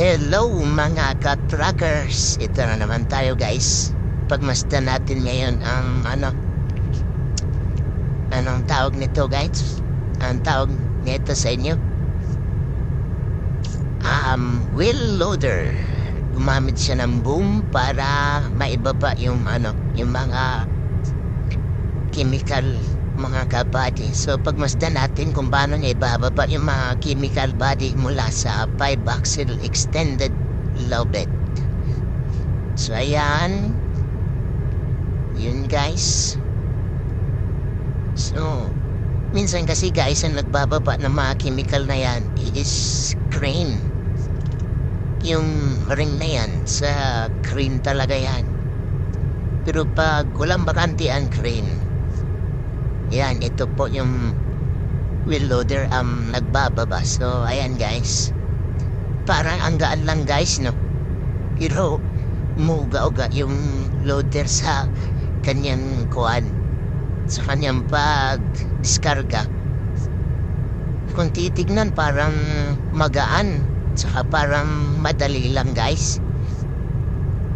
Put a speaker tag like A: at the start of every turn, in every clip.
A: Hello mga ka-truckers! Ito na naman tayo guys. Pagmasdan natin ngayon ang anong tawag nito guys? Ang tawag nito sa inyo? Wheel loader. Gumamit siya ng boom para maibaba yung mga chemical, mga ka-body. So pagmasdan natin kung paano niya ibababa yung mga chemical body mula sa 5-axle extended low bed. So ayan, yun guys. So minsan kasi guys, ang nagbababa ng mga chemical na yan is crane. Yung ring na yan, sa crane talaga yan. Pero pag walang bakante ang crane, yan, ito po yung wheel loader nagbababa. So ayan guys, parang ang gaan lang guys, no? Pero muga-uga yung loader sa kanyang kuwan, sa kanyang pag-diskarga. Kung titignan parang magaan, saka parang madali lang guys.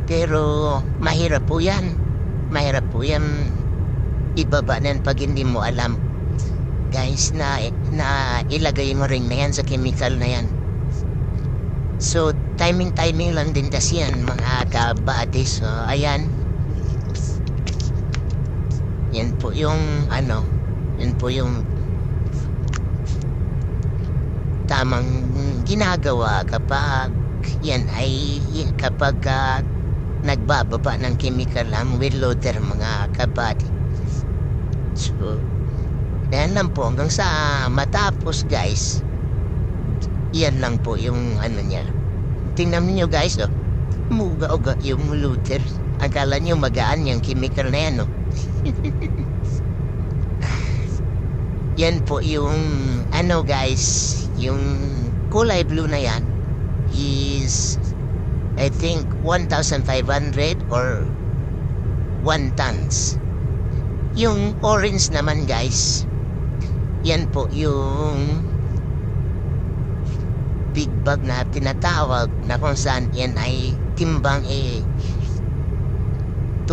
A: Pero mahirap po yan. Mahirap po yan ibaba na yan pag hindi mo alam guys na ilagay mo rin na yan sa chemical na yan. So timing lang din kasi yan mga kabady. So ayan, yan po yung yan po yung tamang ginagawa kapag yan ay kapag nagbababa ng chemical ang wheel loader mga kabady. So yan lang po hanggang sa matapos guys. Yan lang po yung niya. Tingnan niyo guys, oh, muga-uga yung loader. Akala niyo magaan yung chemical na yan, no? Yan po yung guys, yung kulay blue na yan is I think 1,500 or 1 tons. Yung orange naman guys, yan po yung big bag na tinatawag na kung saan yan ay timbang 2.5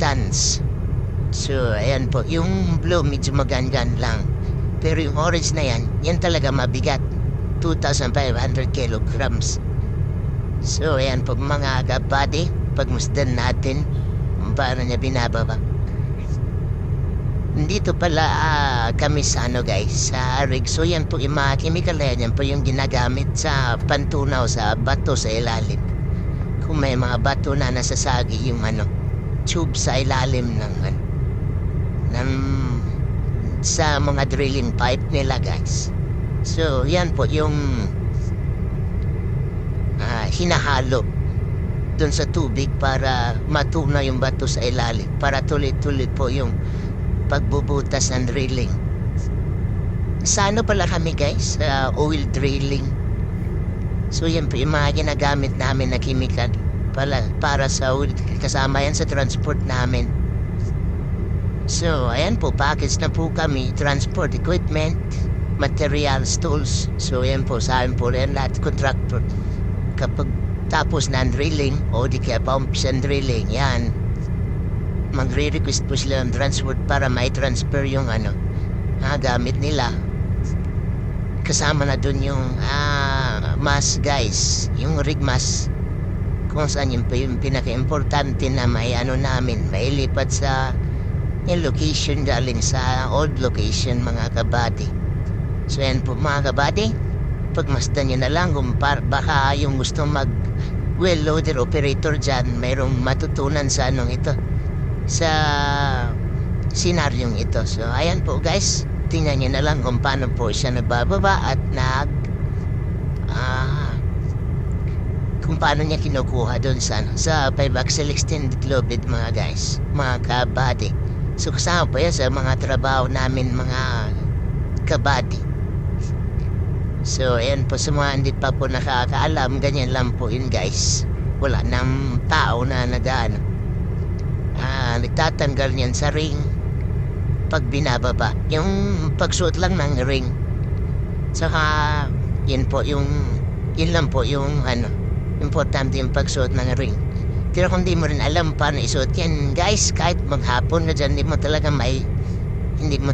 A: tons. So ayan po, yung blue medyo magangan lang. Pero yung orange na yan talaga mabigat, 2,500 kilograms. So ayan po mga kabady, pagmusdan natin kung paano niya binababa. Dito pala kami sa guys, sa rig. So yan po yung mga chemical na yan po yung ginagamit sa pantunaw sa bato sa ilalim. Kung may mga bato na nasasagi yung tube sa ilalim ng sa mga drilling pipe nila guys. So yan po yung hinahalo dun sa tubig para matunaw yung bato sa ilalim, para tuloy-tuloy po yung pagbubutas ng drilling. Sa pala kami guys, oil drilling. So yan po yung mga ginagamit namin na chemical para sa oil, kasama yan sa transport namin. So ayan po, package na po kami, transport equipment, materials, tools. So yan po, sa amin po yan lahat contractor. Kapag tapos na ang drilling o di kaya pumps and drilling, yan, magre-request po sila ng transport para may transfer yung gamit nila. Kasama na dun yung mass guys, yung rig mass, kung saan yun po yung pinaka-importante na may namin mailipat sa yung location galing sa old location mga kabady. So yan po mga kabady, pagmasdan nyo na lang kung baka yung gusto mag wheel loader operator dyan, mayroong matutunan sa ito, sa senaryong ito. So ayan po guys, tingnan nyo na lang kung paano po siya nagbababa at kung paano niya kinukuha doon sa 5-axle extended low bed mga guys, mga kabady. So kasama po yan sa mga trabaho namin mga kabady. So ayan po, sa mga hindi pa po nakakaalam, ganyan lang po yun guys. Wala nang tao na nagtatanggal niyan sa ring pag binababa. Yung pagsuot lang ng ring. Saka, yun po yung Yun lang po yung ano, importante yung pagsuot ng ring. Pero kung di mo rin alam paano isuot yan, guys, kahit maghapon na dyan, hindi mo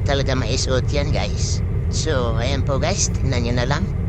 A: talaga maisuot yan, guys. So, ayan po guys, tingnan nyo na lang.